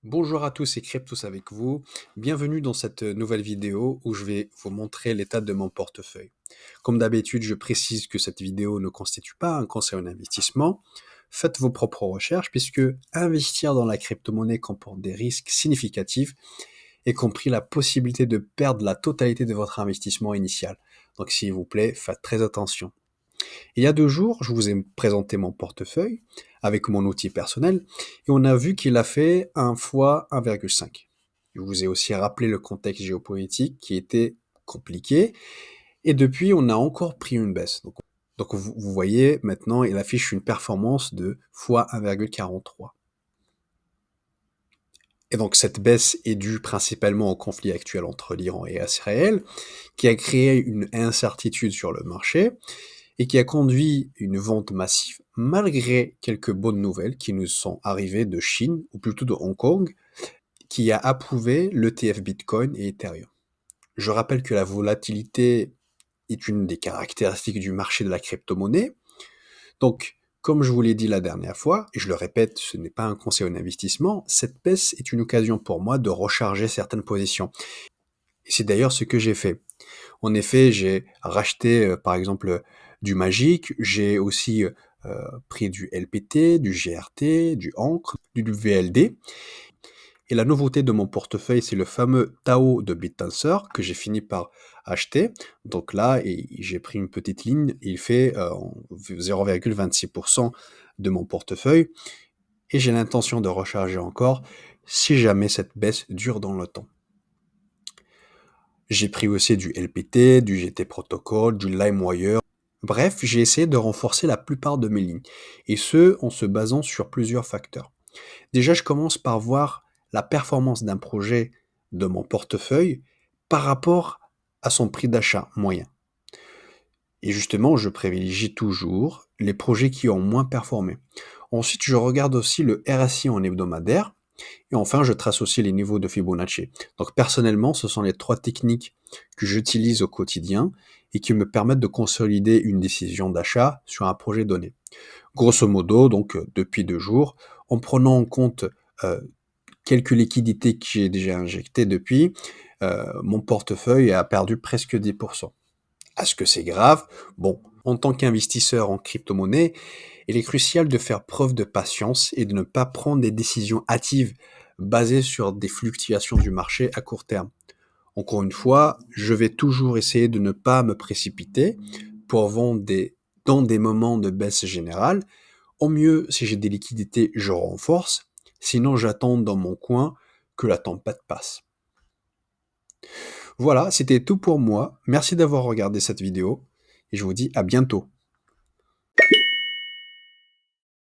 Bonjour à tous et Cryptos avec vous. Bienvenue dans cette nouvelle vidéo où je vais vous montrer l'état de mon portefeuille. Comme d'habitude, je précise que cette vidéo ne constitue pas un conseil en investissement. Faites vos propres recherches puisque investir dans la crypto-monnaie comporte des risques significatifs, y compris la possibilité de perdre la totalité de votre investissement initial. Donc s'il vous plaît, faites très attention. Il y a 2 jours, je vous ai présenté mon portefeuille avec mon outil personnel et on a vu qu'il a fait 1 fois 1,5. Je vous ai aussi rappelé le contexte géopolitique qui était compliqué et depuis, on a encore pris une baisse. Donc vous voyez maintenant, il affiche une performance de fois 1,43. Et donc cette baisse est due principalement au conflit actuel entre l'Iran et Israël, qui a créé une incertitude sur le marché et qui a conduit une vente massive malgré quelques bonnes nouvelles qui nous sont arrivées de Chine, ou plutôt de Hong Kong, qui a approuvé l'ETF Bitcoin et Ethereum. Je rappelle que la volatilité est une des caractéristiques du marché de la crypto-monnaie. Donc, comme je vous l'ai dit la dernière fois, et je le répète, ce n'est pas un conseil en investissement, cette baisse est une occasion pour moi de recharger certaines positions. Et c'est d'ailleurs ce que j'ai fait. En effet, j'ai racheté, par exemple, du Magic, j'ai aussi, pris du LPT, du GRT, du Ancre, du WLD et la nouveauté de mon portefeuille, c'est le fameux Tao de BitTensor que j'ai fini par acheter. Donc là et j'ai pris une petite ligne, il fait, 0,26 de mon portefeuille et j'ai l'intention de recharger encore si jamais cette baisse dure dans le temps. J'ai pris aussi du LPT, du GT Protocol, du LimeWire. Bref, j'ai essayé de renforcer la plupart de mes lignes, et ce, en se basant sur plusieurs facteurs. Déjà, je commence par voir la performance d'un projet de mon portefeuille par rapport à son prix d'achat moyen. Et justement, je privilégie toujours les projets qui ont moins performé. Ensuite, je regarde aussi le RSI en hebdomadaire. Et enfin, je trace aussi les niveaux de Fibonacci. Donc personnellement, ce sont les 3 techniques que j'utilise au quotidien et qui me permettent de consolider une décision d'achat sur un projet donné. Grosso modo, donc depuis 2 jours, en prenant en compte euh, quelques liquidités que j'ai déjà injectées depuis, mon portefeuille a perdu presque 10%. Est-ce que c'est grave? Bon, en tant qu'investisseur en crypto-monnaie, il est crucial de faire preuve de patience et de ne pas prendre des décisions hâtives basées sur des fluctuations du marché à court terme. Encore une fois, je vais toujours essayer de ne pas me précipiter pour vendre dans des moments de baisse générale. Au mieux, si j'ai des liquidités, je renforce. Sinon, j'attends dans mon coin que la tempête passe. Voilà, c'était tout pour moi. Merci d'avoir regardé cette vidéo et je vous dis à bientôt.